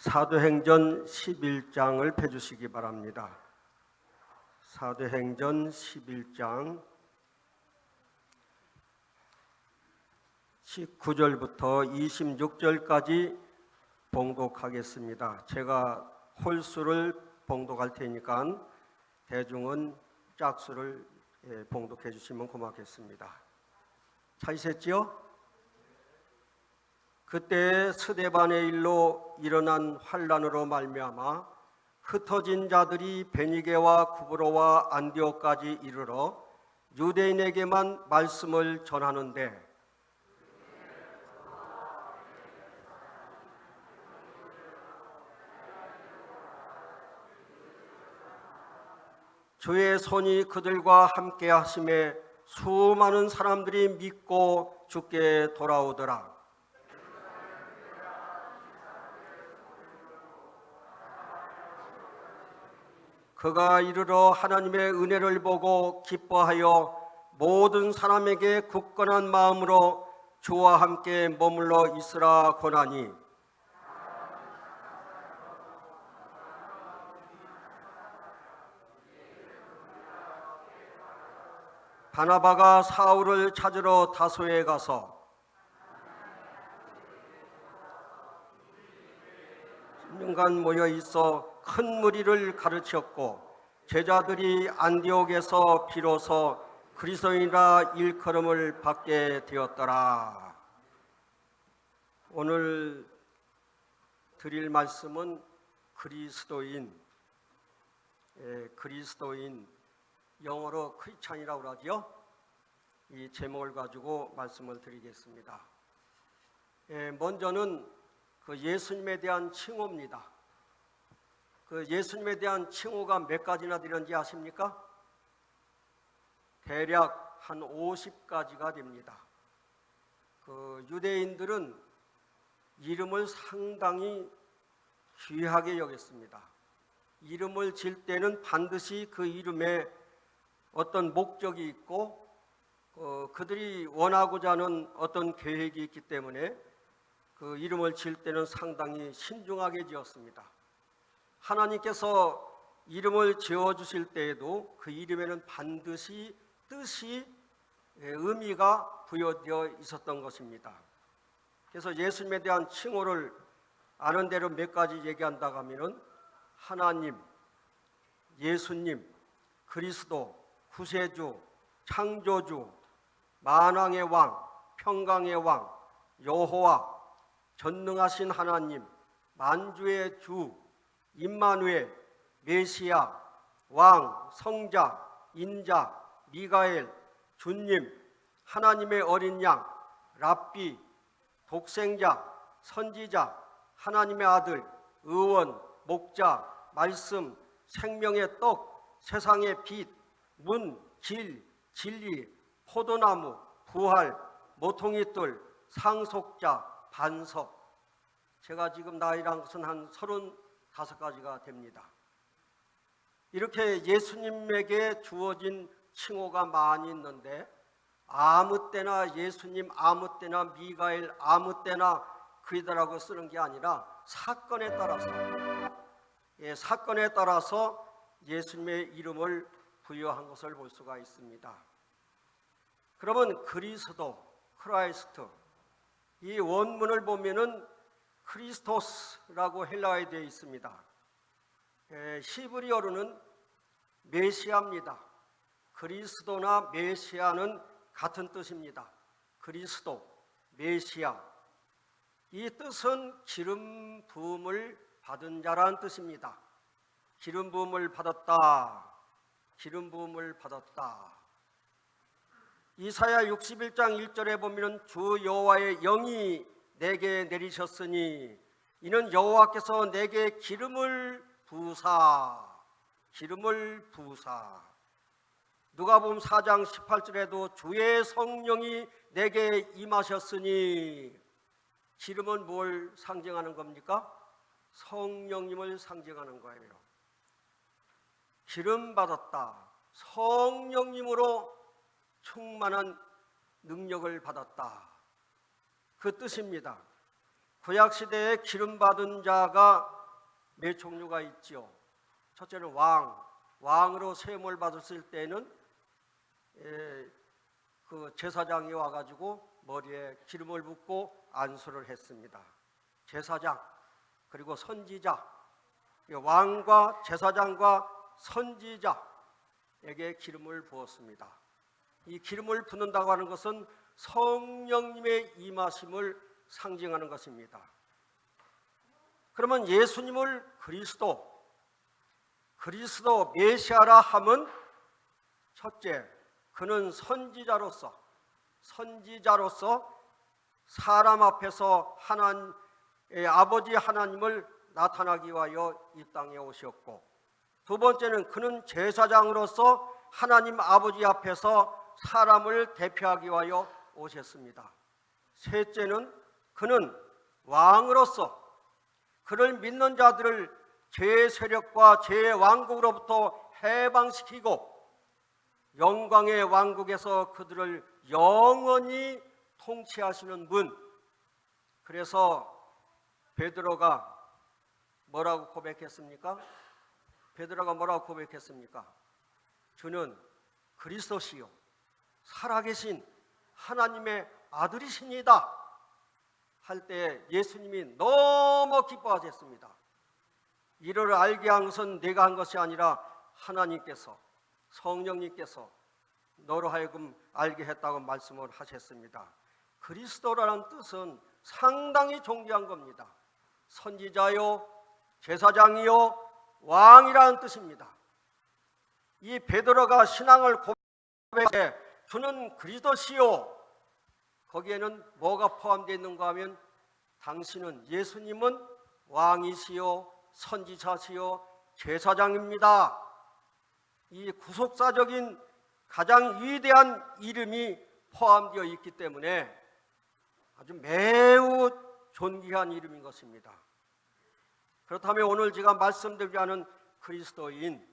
사도행전 11장을 펴주시기 바랍니다. 사도행전 11장 19절부터 26절까지 봉독하겠습니다. 제가 홀수를 봉독할 테니까 대중은 짝수를 봉독해 주시면 고맙겠습니다. 찾으셨지요? 그때 스데반의 일로 일어난 환란으로 말미암아 흩어진 자들이 베니게와 구브로와 안디옥까지 이르러 유대인에게만 말씀을 전하는데 주의 손이 그들과 함께 하심에 수많은 사람들이 믿고 주께 돌아오더라. 그가 이르러 하나님의 은혜를 보고 기뻐하여 모든 사람에게 굳건한 마음으로 주와 함께 머물러 있으라 권하니 바나바가 사울을 찾으러 다소에 가서 10년간 모여 있어 큰 무리를 가르쳤고 제자들이 안디옥에서 비로소 그리스도인이라 일컬음을 받게 되었더라. 오늘 드릴 말씀은 그리스도인, 영어로 크리스찬이라고 그러죠. 이 제목을 가지고 말씀을 드리겠습니다. 먼저는 그 예수님에 대한 칭호입니다. 그 예수님에 대한 칭호가 몇 가지나 되는지 아십니까? 대략 한 50가지가 됩니다. 그 유대인들은 이름을 상당히 귀하게 여겼습니다. 이름을 질 때는 반드시 그 이름에 어떤 목적이 있고 그들이 원하고자 하는 어떤 계획이 있기 때문에 그 이름을 질 때는 상당히 신중하게 지었습니다. 하나님께서 이름을 지어주실 때에도 그 이름에는 반드시 뜻이, 의미가 부여되어 있었던 것입니다. 그래서 예수님에 대한 칭호를 아는 대로 몇 가지 얘기한다고 하면은 하나님, 예수님, 그리스도, 구세주, 창조주, 만왕의 왕, 평강의 왕, 여호와, 전능하신 하나님, 만주의 주, 임마누엘, 메시아, 왕, 성자, 인자, 미가엘, 주님, 하나님의 어린 양, 랍비, 독생자, 선지자, 하나님의 아들, 의원, 목자, 말씀, 생명의 떡, 세상의 빛, 문, 길, 진리, 포도나무, 부활, 모퉁이돌, 상속자, 반석. 제가 지금 나이란 것은 한 35가지가 됩니다. 이렇게 예수님에게 주어진 칭호가 많이 있는데 아무 때나 예수님, 아무 때나 미가엘, 아무 때나 그이다라고 쓰는 게 아니라 사건에 따라서 예수님의 이름을 부여한 것을 볼 수가 있습니다. 그러면 그리스도, 크라이스트, 이 원문을 보면은 크리스토스라고 헬라어에 되어 있습니다. 히브리어로는 메시아입니다. 그리스도나 메시아는 같은 뜻입니다. 그리스도, 메시아. 이 뜻은 기름 부음을 받은 자라는 뜻입니다. 기름 부음을 받았다. 기름 부음을 받았다. 이사야 61장 1절에 보면 주 여호와의 영이 내게 내리셨으니 이는 여호와께서 내게 기름을 부사. 누가복음 4장 18절에도 주의 성령이 내게 임하셨으니 기름은 뭘 상징하는 겁니까? 성령님을 상징하는 거예요. 기름 받았다. 성령님으로 충만한 능력을 받았다. 그 뜻입니다. 구약 시대에 기름 받은 자가 몇 종류가 있지요. 첫째는 왕으로 세움을 받았을 때는 그 제사장이 와가지고 머리에 기름을 붓고 안수를 했습니다. 제사장 그리고 선지자, 왕과 제사장과 선지자에게 기름을 부었습니다. 이 기름을 붓는다고 하는 것은 성령님의 임하심을 상징하는 것입니다. 그러면 예수님을 그리스도 메시아라 함은 첫째, 그는 선지자로서 사람 앞에서 아버지 하나님을 나타나기 위하여 이 땅에 오셨고, 두 번째는 그는 제사장으로서 하나님 아버지 앞에서 사람을 대표하기 위하여 오셨습니다. 셋째는 그는 왕으로서 그를 믿는 자들을 죄의 세력과 죄의 왕국으로부터 해방시키고 영광의 왕국에서 그들을 영원히 통치하시는 분. 그래서 베드로가 뭐라고 고백했습니까? 주는 그리스도시요 살아계신 하나님의 아들이십니다 할 때 예수님이 너무 기뻐하셨습니다. 이를 알게 한 것은 내가 한 것이 아니라 하나님께서, 성령님께서 너로 하여금 알게 했다고 말씀을 하셨습니다. 그리스도라는 뜻은 상당히 존귀한 겁니다. 선지자요, 제사장이요, 왕이라는 뜻입니다. 이 베드로가 신앙을 고백해 주는 그리스도시요, 거기에는 뭐가 포함되어 있는가 하면 당신은, 예수님은 왕이시요 선지자시요 제사장입니다. 이 구속사적인 가장 위대한 이름이 포함되어 있기 때문에 아주 매우 존귀한 이름인 것입니다. 그렇다면 오늘 제가 말씀드리지 않은 그리스도는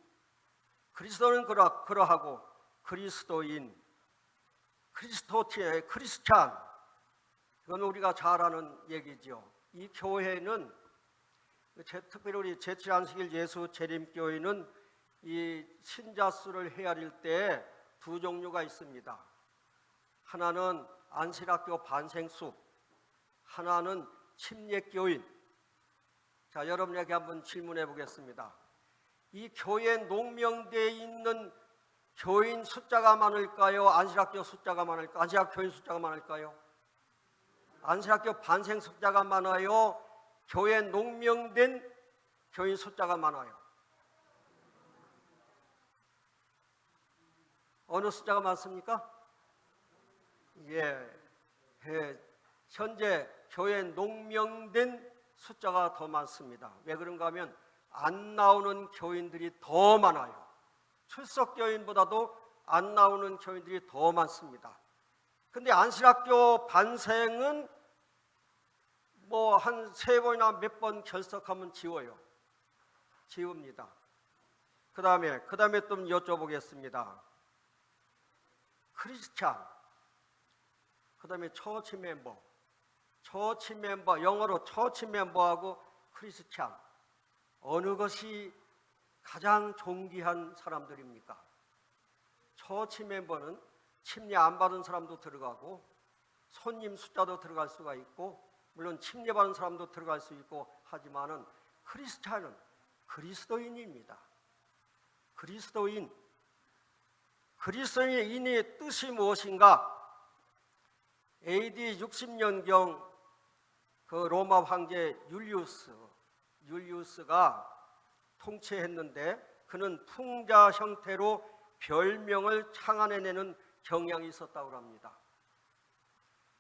그러하고 그리스도인, 크리스찬, 이건 우리가 잘 아는 얘기죠. 이 교회는 특별히 우리 제7안식일 예수 재림교회는 이 신자 수를 헤아릴 때 두 종류가 있습니다. 하나는 안식학교 반생수, 하나는 침례교인. 자, 여러분에게 한번 질문해 보겠습니다. 이 교회에 농명되어 있는 교인 숫자가 많을까요? 안식학교 숫자가 많을까요? 안식학 교인 숫자가 많을까요? 안식학교 반생 숫자가 많아요? 교회에 농명된 교인 숫자가 많아요? 어느 숫자가 많습니까? 현재 교회에 농명된 숫자가 더 많습니다. 왜 그런가 하면 안 나오는 교인들이 더 많아요. 출석 교인보다도 안 나오는 교인들이 더 많습니다. 근데 안식학교 반생은 뭐 한 3번이나 몇 번 결석하면 지웁니다. 그 다음에 좀 여쭤보겠습니다. 크리스찬, 그 다음에 처치 멤버, 영어로 처치 멤버하고 크리스찬, 어느 것이 가장 존귀한 사람들입니까? 처치 멤버는 침례 안 받은 사람도 들어가고 손님 숫자도 들어갈 수가 있고 물론 침례 받은 사람도 들어갈 수 있고 하지만은 크리스찬은 그리스도인입니다. 그리스도인의 뜻이 무엇인가? AD 60년경 그 로마 황제 율리우스가 통치했는데 그는 풍자 형태로 별명을 창안해내는 경향이 있었다고 합니다.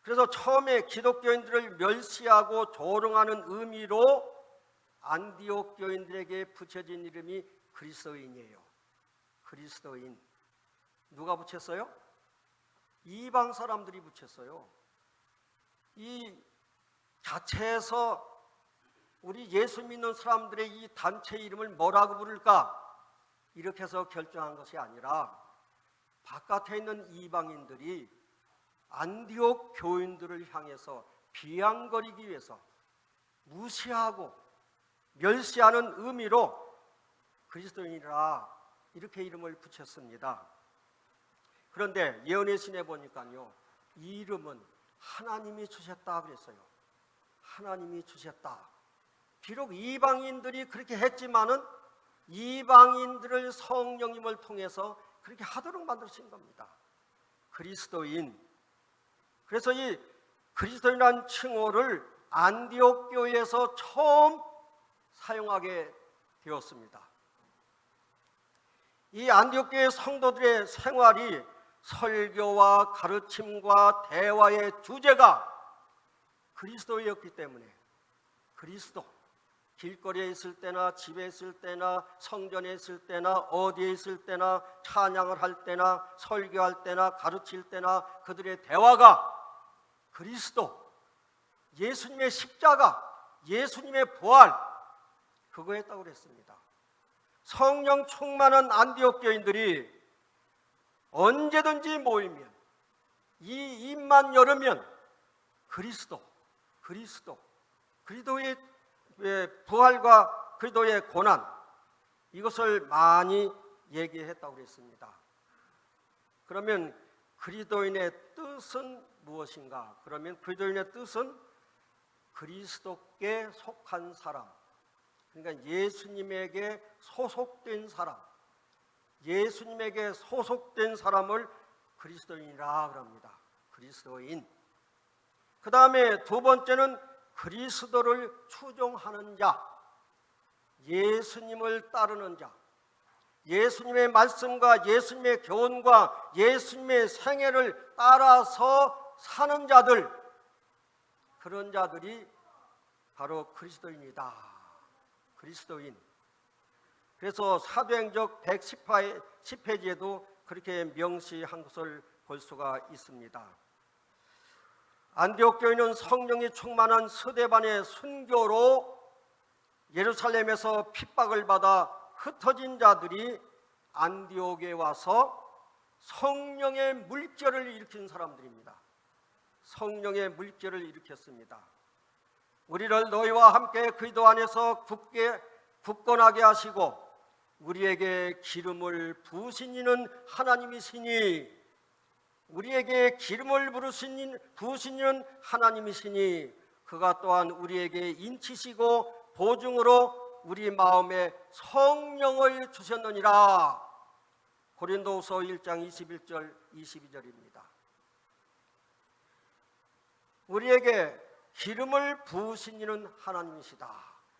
그래서 처음에 기독교인들을 멸시하고 조롱하는 의미로 안디옥 교인들에게 붙여진 이름이 그리스도인이에요. 그리스도인. 누가 붙였어요? 이방 사람들이 붙였어요. 이 자체에서 우리 예수 믿는 사람들의 이 단체 이름을 뭐라고 부를까? 이렇게 해서 결정한 것이 아니라 바깥에 있는 이방인들이 안디옥 교인들을 향해서 비아냥거리기 위해서 무시하고 멸시하는 의미로 그리스도인이라 이렇게 이름을 붙였습니다. 그런데 예언의 신에 보니까요, 이 이름은 하나님이 주셨다 그랬어요. 하나님이 주셨다. 비록 이방인들이 그렇게 했지만은 이방인들을 성령님을 통해서 그렇게 하도록 만드신 겁니다. 그리스도인. 그래서 이 그리스도인이라는 칭호를 안디옥 교회에서 처음 사용하게 되었습니다. 이 안디옥 교회 성도들의 생활이 설교와 가르침과 대화의 주제가 그리스도였기 때문에 그리스도, 길거리에 있을 때나 집에 있을 때나 성전에 있을 때나 어디에 있을 때나 찬양을 할 때나 설교할 때나 가르칠 때나 그들의 대화가 그리스도, 예수님의 십자가, 예수님의 부활, 그거였다고 그랬습니다. 성령 충만한 안디옥 교인들이 언제든지 모이면, 이 입만 열으면 그리스도, 그리스도의 부활과 그리스도의 고난, 이것을 많이 얘기했다고 그랬습니다. 그러면 그리스도인의 뜻은 무엇인가? 그러면 그리스도인의 뜻은 그리스도께 속한 사람, 그러니까 예수님에게 소속된 사람, 예수님에게 소속된 사람을 그리스도인이라 합니다. 그리스도인. 그 다음에 두 번째는 그리스도를 추종하는 자, 예수님을 따르는 자, 예수님의 말씀과 예수님의 교훈과 예수님의 생애를 따라서 사는 자들, 그런 자들이 바로 그리스도인이다. 그리스도인. 그래서 사도행적 110페이지에도 그렇게 명시한 것을 볼 수가 있습니다. 안디옥 교회는 성령이 충만한 스데반의 순교로 예루살렘에서 핍박을 받아 흩어진 자들이 안디옥에 와서 성령의 물결을 일으킨 사람들입니다. 성령의 물결을 일으켰습니다. 우리를 너희와 함께 그리스도 안에서 굳건하게 하시고 우리에게 기름을 부으신 이는 하나님이시니, 우리에게 기름을 부으신 이는 하나님이시니 그가 또한 우리에게 인치시고 보증으로 우리 마음에 성령을 주셨느니라. 고린도후서 1장 21절 22절입니다. 우리에게 기름을 부으신 이는 하나님이시다.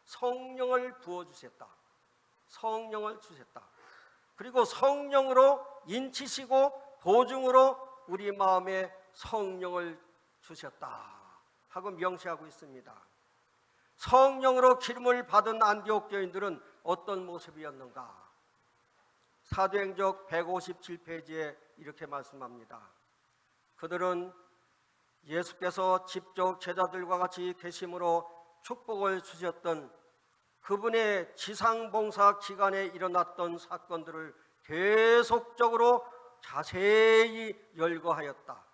성령을 부어주셨다. 성령을 주셨다. 그리고 성령으로 인치시고 보증으로 우리 마음에 성령을 주셨다 하고 명시하고 있습니다. 성령으로 기름을 받은 안디옥 교인들은 어떤 모습이었는가? 사도행적 157페이지에 이렇게 말씀합니다. 그들은 예수께서 직접 제자들과 같이 계심으로 축복을 주셨던 그분의 지상봉사 기간에 일어났던 사건들을 계속적으로 자세히 열거하였다.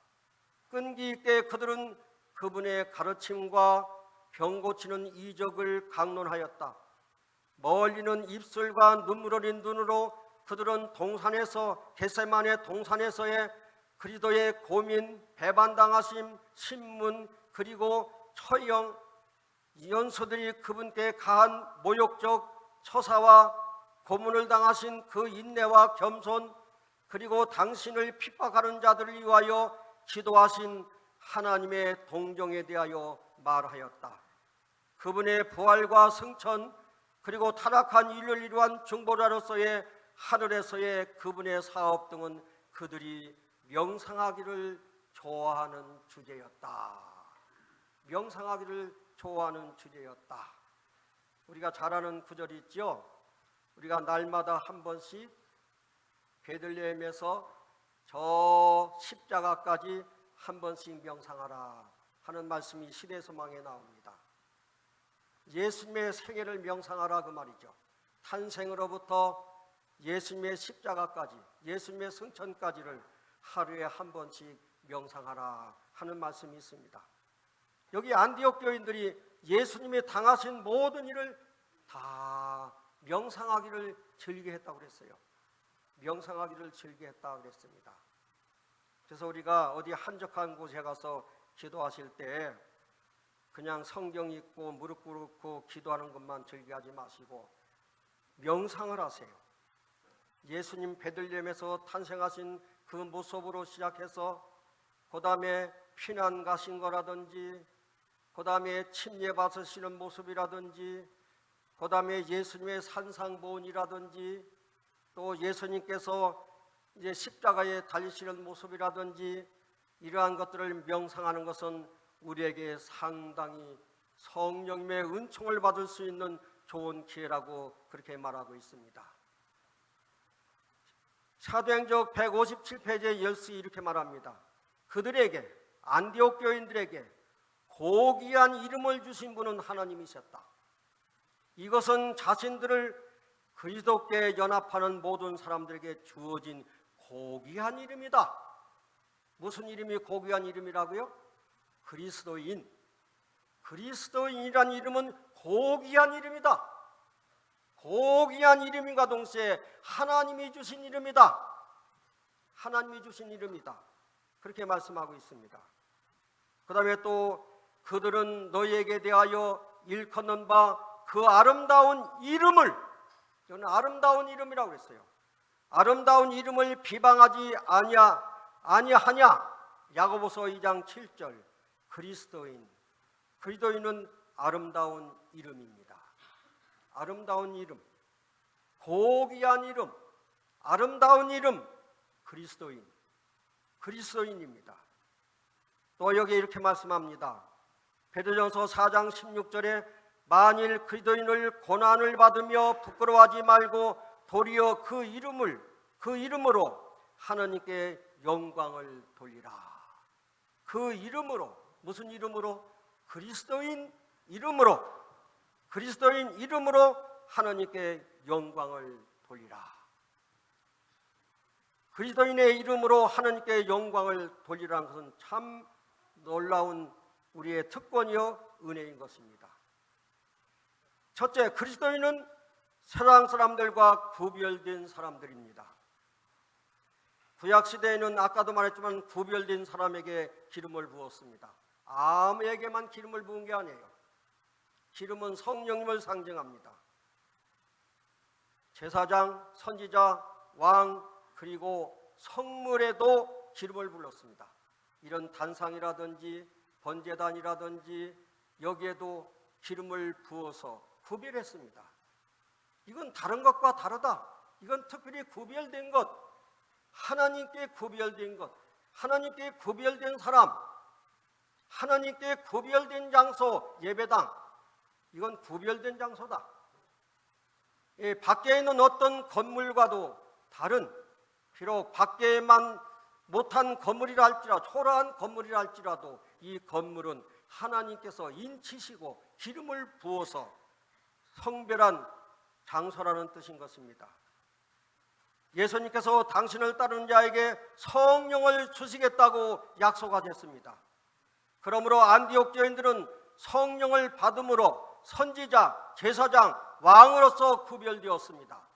끈기 있게 그들은 그분의 가르침과 병 고치는 이적을 강론하였다. 멀리는 입술과 눈물 어린 눈으로 그들은 동산에서, 겟세마네 동산에서의 그리스도의 고민, 배반당하심, 신문, 그리고 처형, 연소들이 그분께 가한 모욕적 처사와 고문을 당하신 그 인내와 겸손, 그리고 당신을 핍박하는 자들을 위하여 기도하신 하나님의 동정에 대하여 말하였다. 그분의 부활과 승천, 그리고 타락한 인류를 이루한 중보자로서의 하늘에서의 그분의 사업 등은 그들이 명상하기를 좋아하는 주제였다. 명상하기를 좋아하는 주제였다. 우리가 잘 아는 구절이 있죠. 우리가 날마다 한 번씩 베들레헴에서 저 십자가까지 한 번씩 명상하라 하는 말씀이 시대소망에 나옵니다. 예수님의 생애를 명상하라 그 말이죠. 탄생으로부터 예수님의 십자가까지, 예수님의 승천까지를 하루에 한 번씩 명상하라 하는 말씀이 있습니다. 여기 안디옥 교인들이 예수님이 당하신 모든 일을 다 명상하기를 즐겨 했다고 그랬어요. 명상하기를 즐겨 했다고 그랬습니다. 그래서 우리가 어디 한적한 곳에 가서 기도하실 때 그냥 성경 읽고 무릎 꿇고 기도하는 것만 즐겨하지 마시고 명상을 하세요. 예수님 베들레헴에서 탄생하신 그 모습으로 시작해서 그 다음에 피난 가신 거라든지 그 다음에 침례 받으시는 모습이라든지 그 다음에 예수님의 산상보훈이라든지 또 예수님께서 이제 십자가에 달리시는 모습이라든지 이러한 것들을 명상하는 것은 우리에게 상당히 성령님의 은총을 받을 수 있는 좋은 기회라고 그렇게 말하고 있습니다. 사도행적 157페이지에 열시 이렇게 말합니다. 그들에게 안디옥 교인들에게 고귀한 이름을 주신 분은 하나님이셨다. 이것은 자신들을 그리스도께 연합하는 모든 사람들에게 주어진 고귀한 이름이다. 무슨 이름이 고귀한 이름이라고요? 그리스도인. 그리스도인이란 이름은 고귀한 이름이다. 고귀한 이름인가 동시에 하나님이 주신 이름이다. 하나님이 주신 이름이다. 그렇게 말씀하고 있습니다. 그 다음에 또 그들은 너희에게 대하여 일컫는 바 그 아름다운 이름을, 저는 아름다운 이름이라고 그랬어요. 아름다운 이름을 비방하지 아니하냐. 야고보서 2장 7절. 그리스도인. 그리스도인은 아름다운 이름입니다. 아름다운 이름, 고귀한 이름, 아름다운 이름, 그리스도인. 그리스도인입니다. 또 여기 이렇게 말씀합니다. 베드로전서 4장 16절에 만일 그리스도인을 고난을 받으며 부끄러워하지 말고 도리어 그 이름으로 하나님께 영광을 돌리라. 그 이름으로, 무슨 이름으로? 그리스도인 이름으로, 그리스도인 이름으로 하나님께 영광을 돌리라. 그리스도인의 이름으로 하나님께 영광을 돌리라는 것은 참 놀라운 우리의 특권이요 은혜인 것입니다. 첫째, 그리스도인은 세상 사람들과 구별된 사람들입니다. 구약시대에는 아까도 말했지만 구별된 사람에게 기름을 부었습니다. 아무에게만 기름을 부은 게 아니에요. 기름은 성령님을 상징합니다. 제사장, 선지자, 왕, 그리고 성물에도 기름을 불렀습니다. 이런 단상이라든지 번제단이라든지 여기에도 기름을 부어서 구별했습니다. 이건 다른 것과 다르다. 이건 특별히 구별된 것, 하나님께 구별된 것, 하나님께 구별된 사람, 하나님께 구별된 장소, 예배당, 이건 구별된 장소다. 밖에 있는 어떤 건물과도 다른, 비록 밖에만 못한 건물이라 할지라도, 초라한 건물이라 할지라도 이 건물은 하나님께서 인치시고 기름을 부어서 성별한 장소라는 뜻인 것입니다. 예수님께서 당신을 따르는 자에게 성령을 주시겠다고 약속하셨습니다. 그러므로 안디옥 교인들은 성령을 받음으로 선지자, 제사장, 왕으로서 구별되었습니다.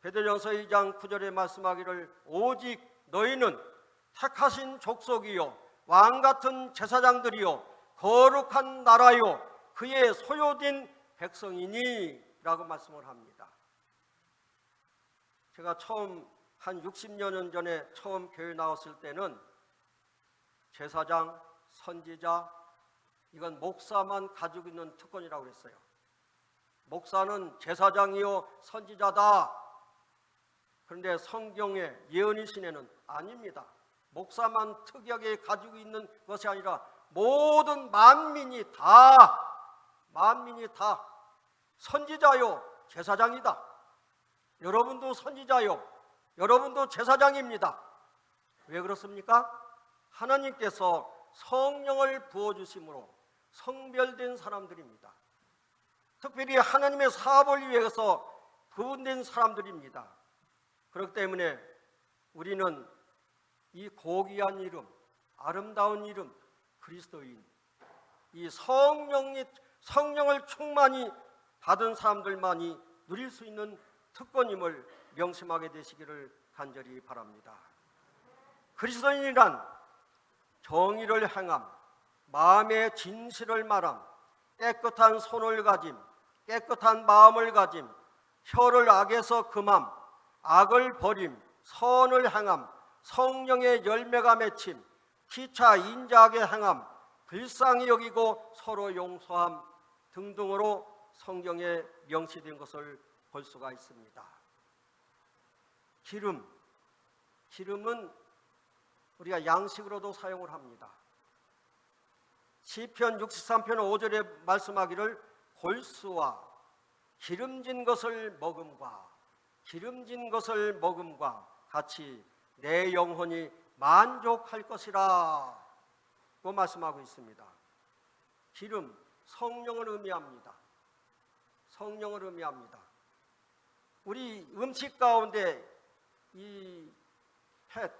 베드로전서 2장 9절에 말씀하기를 오직 너희는 택하신 족속이요 왕같은 제사장들이요 거룩한 나라요 그의 소유된 백성이니 라고 말씀을 합니다. 제가 처음 한 60년 전에 처음 교회 나왔을 때는 제사장, 선지자, 이건 목사만 가지고 있는 특권이라고 그랬어요. 목사는 제사장이요 선지자다. 그런데 성경의 예언의 신에는 아닙니다. 목사만 특이하게 가지고 있는 것이 아니라 모든 만민이 다 선지자요 제사장이다. 여러분도 선지자요 여러분도 제사장입니다. 왜 그렇습니까? 하나님께서 성령을 부어주심으로 성별된 사람들입니다. 특별히 하나님의 사업을 위해서 부분된 사람들입니다. 그렇기 때문에 우리는 이 고귀한 이름, 아름다운 이름, 그리스도인, 이 성령을 충만히 받은 사람들만이 누릴 수 있는 특권임을 명심하게 되시기를 간절히 바랍니다. 그리스도인이란 정의를 행함, 마음의 진실을 말함, 깨끗한 손을 가짐, 깨끗한 마음을 가짐, 혀를 악에서 금함, 악을 버림, 선을 행함, 성령의 열매가 맺힘, 기차 인자하게 행함, 불쌍히 여기고 서로 용서함 등등으로 성경에 명시된 것을 볼 수가 있습니다. 기름은 우리가 양식으로도 사용을 합니다. 시편 63편 5절에 말씀하기를 골수와 기름진 것을 먹음과 같이 내 영혼이 만족할 것이라 고 말씀하고 있습니다. 기름, 성령을 의미합니다. 성령을 의미합니다. 우리 음식 가운데 이 팻,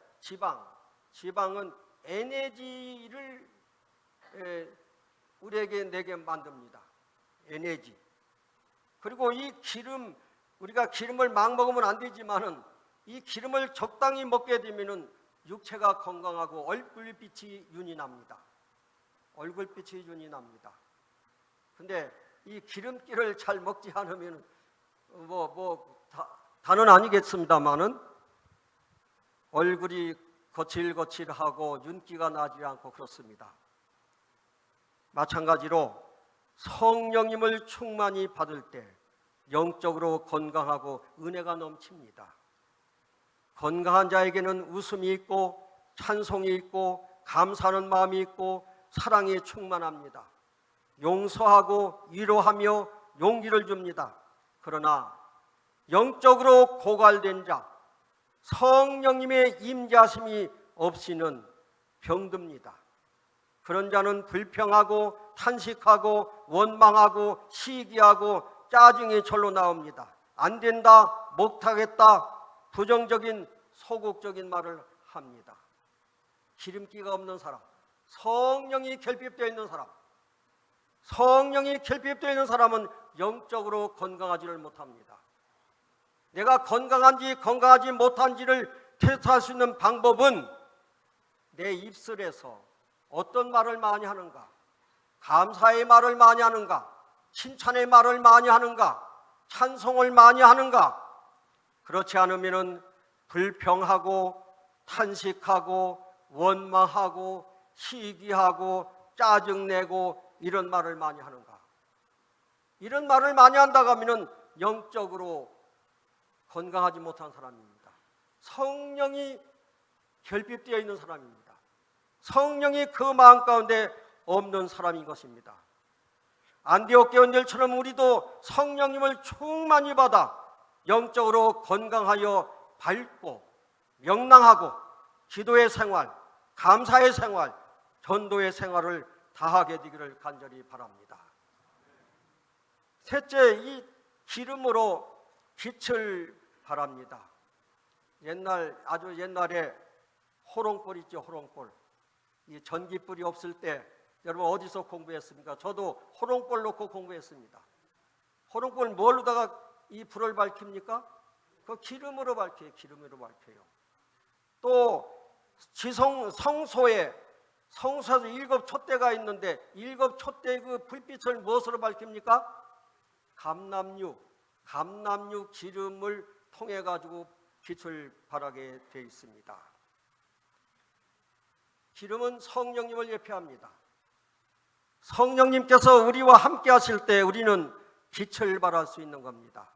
지방은 에너지를 우리에게 내게 만듭니다. 에너지. 그리고 이 기름, 우리가 기름을 막 먹으면 안 되지만은 이 기름을 적당히 먹게 되면은 육체가 건강하고 얼굴빛이 윤이 납니다. 근데 이 기름기를 잘 먹지 않으면 다는 아니겠습니다만은 얼굴이 거칠거칠하고 윤기가 나지 않고 그렇습니다. 마찬가지로 성령님을 충만히 받을 때 영적으로 건강하고 은혜가 넘칩니다. 건강한 자에게는 웃음이 있고 찬송이 있고 감사하는 마음이 있고 사랑이 충만합니다. 용서하고 위로하며 용기를 줍니다. 그러나 영적으로 고갈된 자, 성령님의 임재하심이 없이는 병듭니다. 그런 자는 불평하고 탄식하고 원망하고 시기하고 짜증이 절로 나옵니다. 안 된다, 못하겠다, 부정적인 소극적인 말을 합니다. 기름기가 없는 사람, 성령이 결핍되어 있는 사람은 영적으로 건강하지를 못합니다. 내가 건강한지 건강하지 못한지를 테스트할 수 있는 방법은 내 입술에서 어떤 말을 많이 하는가, 감사의 말을 많이 하는가, 칭찬의 말을 많이 하는가, 찬송을 많이 하는가. 그렇지 않으면 불평하고 탄식하고 원망하고 시기하고 짜증내고 이런 말을 많이 하는가. 이런 말을 많이 한다고 하면 영적으로 건강하지 못한 사람입니다. 성령이 결핍되어 있는 사람입니다. 성령이 그 마음 가운데 없는 사람인 것입니다. 안디옥 교인들처럼 우리도 성령님을 충만히 받아 영적으로 건강하여 밝고 명랑하고 기도의 생활, 감사의 생활, 전도의 생활을 다하게 되기를 간절히 바랍니다. 셋째, 이 기름으로 빛을 발합니다. 아주 옛날에 호롱불 있죠, 호롱불. 이 전기불이 없을 때 여러분 어디서 공부했습니까? 저도 호롱불 놓고 공부했습니다. 호롱불 뭘로다가 이 불을 밝힙니까? 그 기름으로 밝혀요. 또 성소에서 7 촛대가 있는데 7 촛대 그 불빛을 무엇으로 밝힙니까? 감람유 기름을 통해 가지고 빛을 발하게 되어 있습니다. 기름은 성령님을 예표합니다. 성령님께서 우리와 함께 하실 때 우리는 빛을 발할 수 있는 겁니다.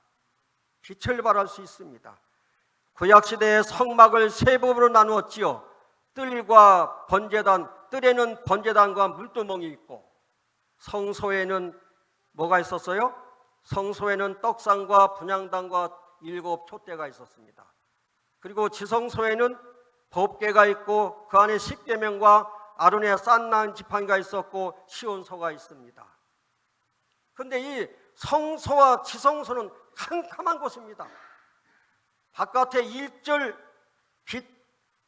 빛을 발할 수 있습니다. 구약시대의 성막을 세 부분으로 나누었지요. 뜰과 번제단, 뜰에는 번제단과 물두멍이 있고 성소에는 뭐가 있었어요? 성소에는 떡상과 분향단과 7 촛대가 있었습니다. 그리고 지성소에는 법궤가 있고 그 안에 십계명과 아론의 싼난 지팡이가 있었고 시온소가 있습니다. 그런데 이 성소와 지성소는 캄캄한 곳입니다. 바깥에 일절 빛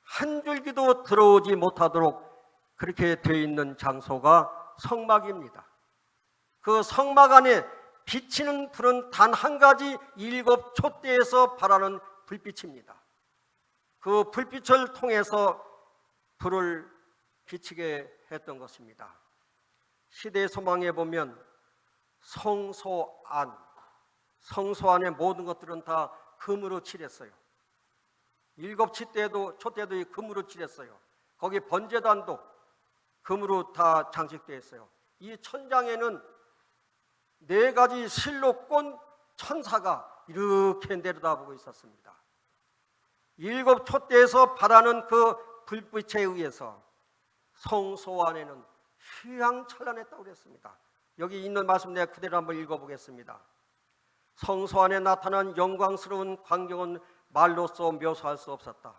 한 줄기도 들어오지 못하도록 그렇게 되어 있는 장소가 성막입니다. 그 성막 안에 비치는 불은 단 한 가지 일곱 촛대에서 발하는 불빛입니다. 그 불빛을 통해서 불을 비치게 했던 것입니다. 시대 소망에 보면 성소 안의 모든 것들은 다 금으로 칠했어요. 일곱 촛대도 금으로 칠했어요. 거기 번제단도 금으로 다 장식되어 있어요. 이 천장에는 네 가지 실로 꼰 천사가 이렇게 내려다보고 있었습니다. 일곱 촛대에서 발하는 그 불빛에 의해서 성소 안에는 휘황찬란했다고 그랬습니다. 여기 있는 말씀 내가 그대로 한번 읽어보겠습니다. 성소 안에 나타난 영광스러운 광경은 말로써 묘사할 수 없었다.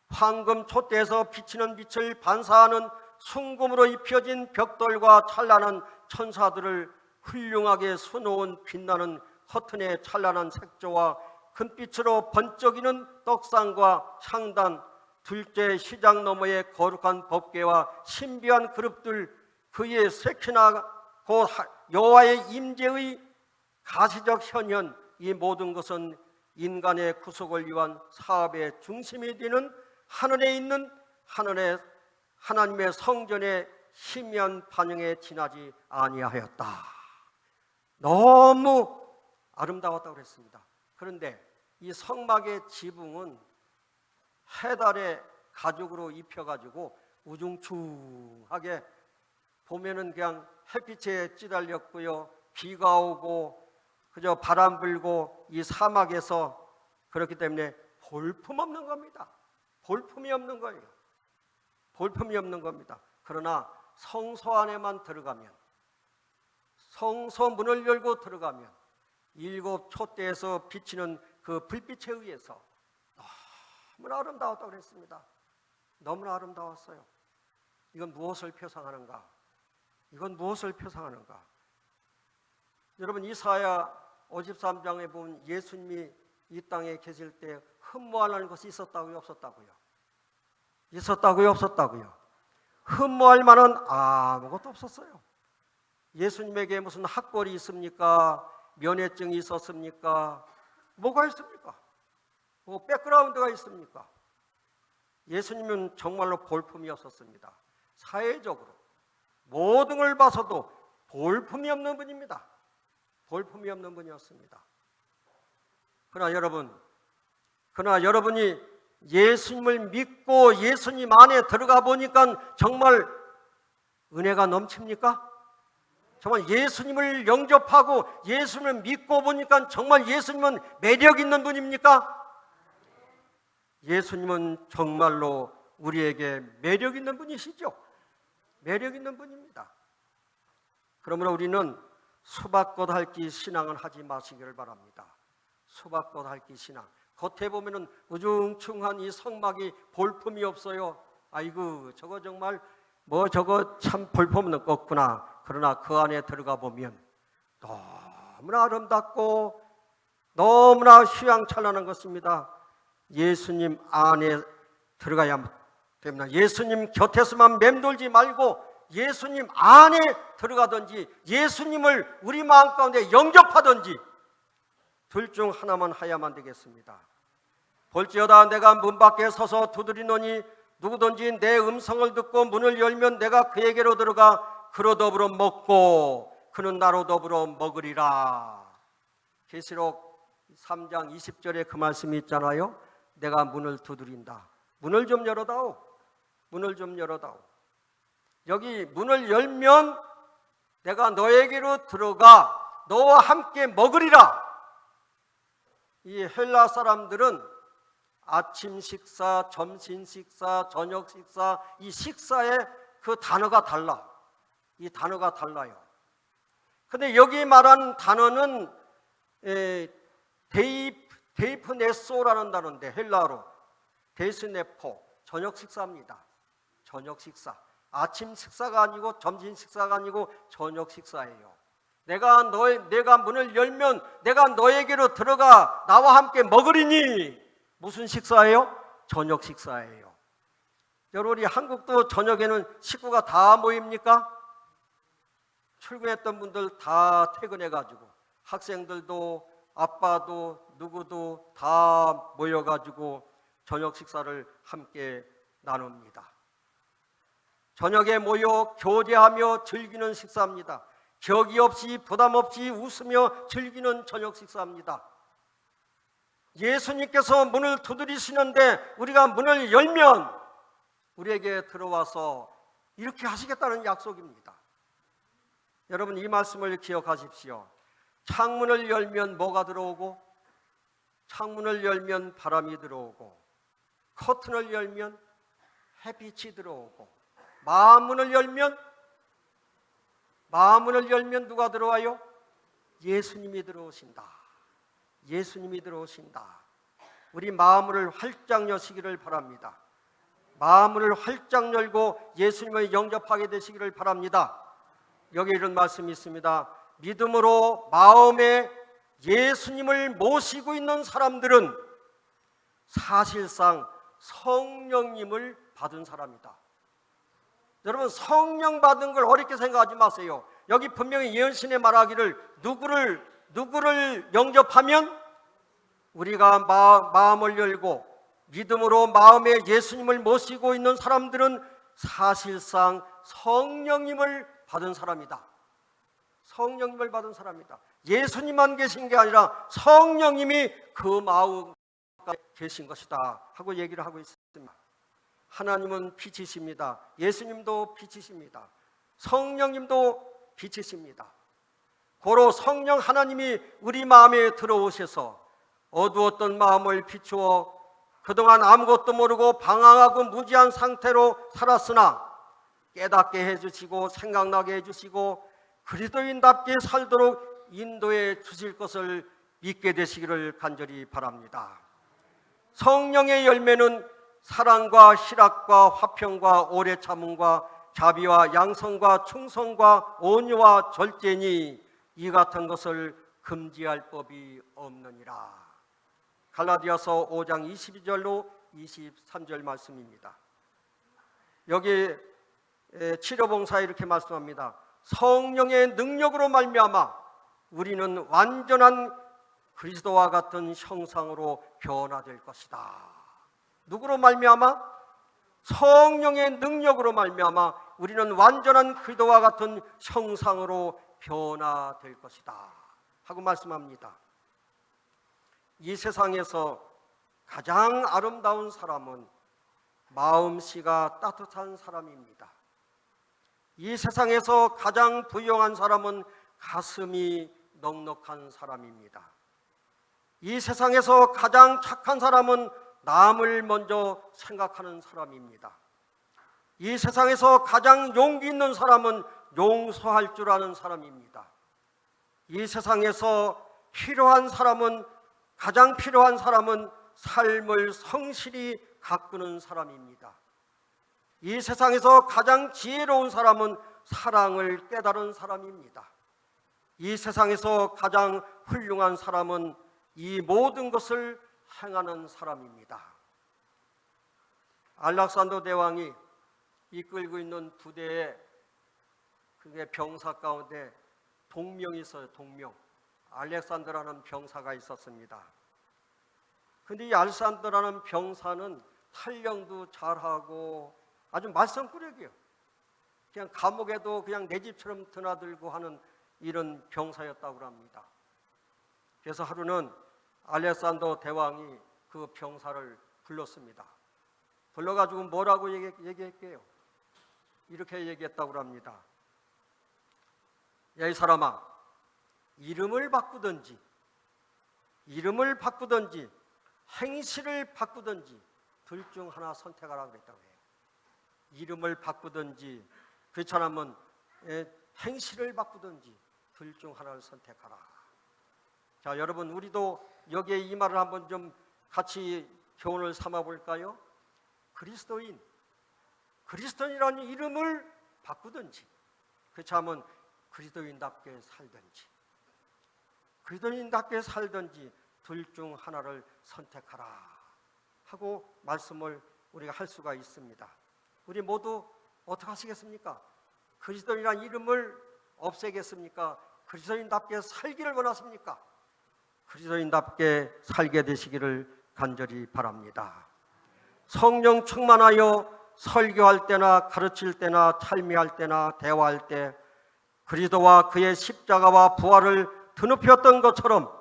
황금 촛대에서 비치는 빛을 반사하는 순금으로 입혀진 벽돌과 찬란한 천사들을 훌륭하게 수놓은 빛나는 커튼의 찬란한 색조와 금빛으로 번쩍이는 떡상과 향단, 둘째 시장 너머의 거룩한 법궤와 신비한 그룹들, 그의 쇠키나 곧 여호와의 임재의 가시적 현현, 이 모든 것은 인간의 구속을 위한 사업의 중심이 되는 하늘에 있는 하나님의 성전의 희미한 반영에 지나지 아니하였다. 너무 아름다웠다고 그랬습니다. 그런데 이 성막의 지붕은 해달의 가죽으로 입혀가지고 우중충하게 보면은 그냥 햇빛에 찌달렸고요, 비가 오고 그저 바람 불고 이 사막에서, 그렇기 때문에 볼품 없는 겁니다. 볼품이 없는 거예요. 볼품이 없는 겁니다. 그러나 성소 안에만 들어가면, 성소 문을 열고 들어가면 일곱 촛대에서 비치는 그 불빛에 의해서 너무나 아름다웠다고 그랬습니다. 너무나 아름다웠어요. 이건 무엇을 표상하는가? 이건 무엇을 표상하는가? 여러분, 이사야 53장에 보면 예수님이 이 땅에 계실 때 흠모하는 것이 있었다고요, 없었다고요? 있었다고요, 없었다고요? 흠모할 만한 아무것도 없었어요. 예수님에게 무슨 학벌이 있습니까? 면회증이 있었습니까? 뭐가 있습니까? 뭐 백그라운드가 있습니까? 예수님은 정말로 볼품이 없었습니다. 사회적으로 모든 걸 봐서도 볼품이 없는 분입니다. 볼품이 없는 분이었습니다. 그러나 여러분이 예수님을 믿고 예수님 안에 들어가 보니까 정말 은혜가 넘칩니까? 정말 예수님을 영접하고 예수님을 믿고 보니까 정말 예수님은 매력 있는 분입니까? 예수님은 정말로 우리에게 매력 있는 분이시죠. 매력 있는 분입니다. 그러므로 우리는 수박꽃 핥기 신앙을 하지 마시기를 바랍니다. 수박꽃 핥기 신앙. 겉에 보면은 우중충한 이 성막이 볼품이 없어요. 아이고, 저거 정말 저거 참 볼품은 없구나. 그러나 그 안에 들어가 보면 너무나 아름답고 너무나 휘황찬란한 것입니다. 예수님 안에 들어가야 됩니다. 예수님 곁에서만 맴돌지 말고 예수님 안에 들어가든지 예수님을 우리 마음 가운데 영접하든지 둘 중 하나만 해야만 되겠습니다. 볼지어다 내가 문 밖에 서서 두드리노니 누구든지 내 음성을 듣고 문을 열면 내가 그에게로 들어가 그로 더불어 먹고 그는 나로 더불어 먹으리라. 계시록 3장 20절에 그 말씀이 있잖아요. 내가 문을 두드린다. 문을 좀 열어다오. 문을 좀 열어다오. 여기 문을 열면 내가 너에게로 들어가 너와 함께 먹으리라. 이 헬라 사람들은 아침 식사, 점심 식사, 저녁 식사, 이 식사의 그 단어가 달라. 이 단어가 달라요. 근데 여기 말한 단어는 데이프네소라는 단어인데 헬라어로 데이스네포, 저녁 식사입니다. 저녁 식사. 아침 식사가 아니고 점심 식사가 아니고 저녁 식사예요. 내가 문을 열면 내가 너에게로 들어가 나와 함께 먹으리니 무슨 식사예요? 저녁 식사예요. 여러분, 우리 한국도 저녁에는 식구가 다 모입니까? 출근했던 분들 다 퇴근해가지고 학생들도 아빠도 누구도 다 모여가지고 저녁 식사를 함께 나눕니다. 저녁에 모여 교제하며 즐기는 식사입니다. 격이 없이 부담 없이 웃으며 즐기는 저녁 식사입니다. 예수님께서 문을 두드리시는데 우리가 문을 열면 우리에게 들어와서 이렇게 하시겠다는 약속입니다. 여러분, 이 말씀을 기억하십시오. 창문을 열면 뭐가 들어오고, 창문을 열면 바람이 들어오고, 커튼을 열면 햇빛이 들어오고, 마음문을 열면 누가 들어와요? 예수님이 들어오신다. 예수님이 들어오신다. 우리 마음을 활짝 여시기를 바랍니다. 마음을 활짝 열고 예수님을 영접하게 되시기를 바랍니다. 여기 이런 말씀이 있습니다. 믿음으로 마음에 예수님을 모시고 있는 사람들은 사실상 성령님을 받은 사람이다. 여러분, 성령 받은 걸 어렵게 생각하지 마세요. 여기 분명히 예언신에 말하기를 누구를 영접하면 우리가 마음을 열고 믿음으로 마음에 예수님을 모시고 있는 사람들은 사실상 성령님을 받은 사람이다. 성령님을 받은 사람이다. 예수님만 계신 게 아니라 성령님이 그 마음에 계신 것이다 하고 얘기를 하고 있습니다. 하나님은 빛이십니다. 예수님도 빛이십니다. 성령님도 빛이십니다. 고로 성령 하나님이 우리 마음에 들어오셔서 어두웠던 마음을 비추어 그동안 아무것도 모르고 방황하고 무지한 상태로 살았으나 깨닫게 해주시고 생각나게 해주시고 그리스도인답게 살도록 인도해 주실 것을 믿게 되시기를 간절히 바랍니다. 성령의 열매는 사랑과 희락과 화평과 오래 참음과 자비와 양성과 충성과 온유와 절제니 이 같은 것을 금지할 법이 없느니라. 갈라디아서 5장 22절로 23절 말씀입니다. 여기 치료봉사에 이렇게 말씀합니다. 성령의 능력으로 말미암아 우리는 완전한 그리스도와 같은 형상으로 변화될 것이다. 누구로 말미암아? 성령의 능력으로 말미암아 우리는 완전한 그리스도와 같은 형상으로 변화될 것이다 하고 말씀합니다. 이 세상에서 가장 아름다운 사람은 마음씨가 따뜻한 사람입니다. 이 세상에서 가장 부유한 사람은 가슴이 넉넉한 사람입니다. 이 세상에서 가장 착한 사람은 남을 먼저 생각하는 사람입니다. 이 세상에서 가장 용기 있는 사람은 용서할 줄 아는 사람입니다. 이 세상에서 가장 필요한 사람은 삶을 성실히 가꾸는 사람입니다. 이 세상에서 가장 지혜로운 사람은 사랑을 깨달은 사람입니다. 이 세상에서 가장 훌륭한 사람은 이 모든 것을 행하는 사람입니다. 알렉산더 대왕이 이끌고 있는 부대에 그게 병사 가운데 동명이 있어요. 동명. 알렉산더라는 병사가 있었습니다. 근데 이 알렉산더라는 병사는 탈령도 잘하고 아주 말썽꾸러기예요. 그냥 감옥에도 그냥 내 집처럼 드나들고 하는 이런 병사였다고 합니다. 그래서 하루는 알렉산더 대왕이 그 병사를 불렀습니다. 불러가지고 뭐라고 얘기할게요? 이렇게 얘기했다고 합니다. 야, 이 사람아, 이름을 바꾸든지 행실을 바꾸든지 둘 중 하나 선택하라 그랬다고 해요. 이름을 바꾸든지 그렇지 않으면 행실을 바꾸든지 둘 중 하나를 선택하라. 자, 여러분, 우리도 여기에 이 말을 한번 좀 같이 교훈을 삼아 볼까요? 그리스도인이라는 이름을 바꾸든지 그렇지 않으면 그리스도인답게 살든지 둘 중 하나를 선택하라 하고 말씀을 우리가 할 수가 있습니다. 우리 모두 어떻게 하시겠습니까? 그리스도인이라는 이름을 없애겠습니까? 그리스도인답게 살기를 원하십니까? 그리스도인답게 살게 되시기를 간절히 바랍니다. 성령 충만하여 설교할 때나 가르칠 때나 찬미할 때나 대화할 때 그리스도와 그의 십자가와 부활을 드높였던 것처럼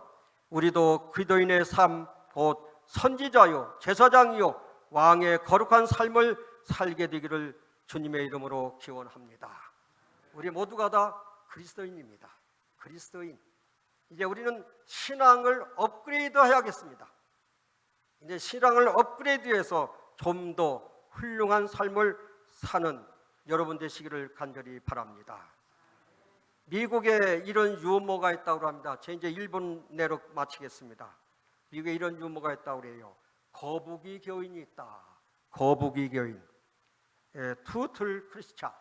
우리도 그리스도인의 삶, 곧 선지자요 제사장이요 왕의 거룩한 삶을 살게 되기를 주님의 이름으로 기원합니다. 우리 모두가 다 그리스도인입니다. 그리스도인. 이제 우리는 신앙을 업그레이드 해야겠습니다. 이제 신앙을 업그레이드해서 좀 더 훌륭한 삶을 사는 여러분 되시기를 간절히 바랍니다. 미국에 이런 유머가 있다고 합니다. 제 이제 1분 내로 마치겠습니다. 미국에 이런 유머가 있다고 그래요. 거북이 교인이 있다. 거북이 교인. 투틀 크리스찬.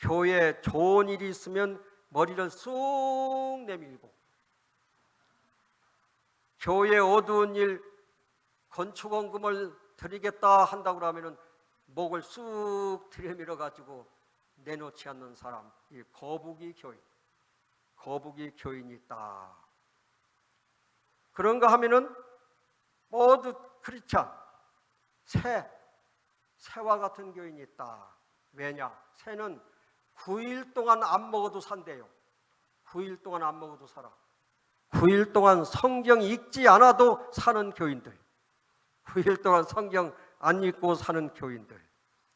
교회에 좋은 일이 있으면 머리를 쑥 내밀고, 교회에 어두운 일, 건축원금을 드리겠다 한다고 하면은 목을 쑥 들여밀어 가지고 내놓지 않는 사람, 이 거북이 교인, 거북이 교인이 있다. 그런가 하면은 모두 크리스찬, 새와 같은 교인이 있다. 왜냐? 새는 9일 동안 안 먹어도 산대요. 9일 동안 안 먹어도 살아. 9일 동안 성경 읽지 않아도 사는 교인들. 9일 동안 성경 안 읽고 사는 교인들.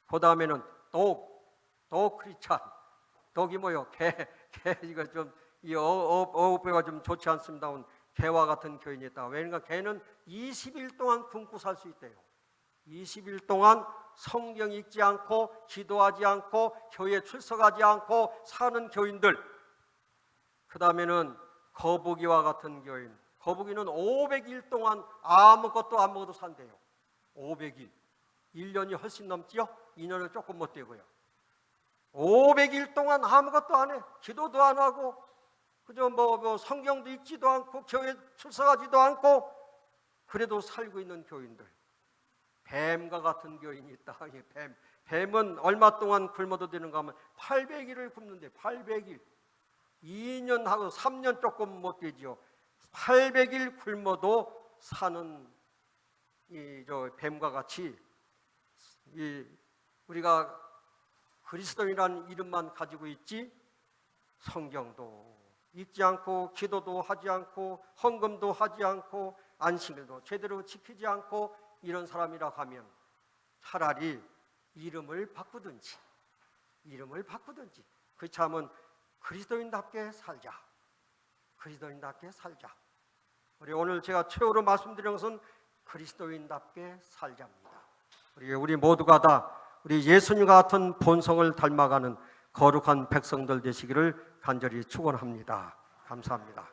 그 다음에는 독 크리스찬. 독이 뭐요? 개 이거 좀 이 어업배가 좀 좋지 않습니다. 개와 같은 교인이 있다. 왜냐하면 개는 20일 동안 굶고 살 수 있대요. 20일 동안 성경 읽지 않고 기도하지 않고 교회에 출석하지 않고 사는 교인들. 그 다음에는 거북이와 같은 교인. 거북이는 500일 동안 아무것도 안 먹어도 산대요. 500일. 1년이 훨씬 넘지요? 2년은 조금 못 되고요. 500일 동안 아무것도 안 해. 기도도 안 하고 그저 뭐 성경도 읽지도 않고 교회 출석하지도 않고 그래도 살고 있는 교인들. 뱀과 같은 교인이 있다. 뱀은 얼마 동안 굶어도 되는가 하면 800일을 굶는데 800일. 2년하고 3년 조금 못 되지요. 800일 굶어도 사는 저 뱀과 같이 우리가 그리스도인이라는 이름만 가지고 있지 성경도 읽지 않고 기도도 하지 않고 헌금도 하지 않고 안식일도 제대로 지키지 않고 이런 사람이라고 하면 차라리 이름을 바꾸든지 그렇지 않으면 그리스도인답게 살자. 그리스도인답게 살자. 우리 오늘 제가 최후로 말씀드린 것은 그리스도인답게 살자입니다. 우리 모두가 다 우리 예수님 같은 본성을 닮아가는 거룩한 백성들 되시기를 간절히 축원합니다. 감사합니다.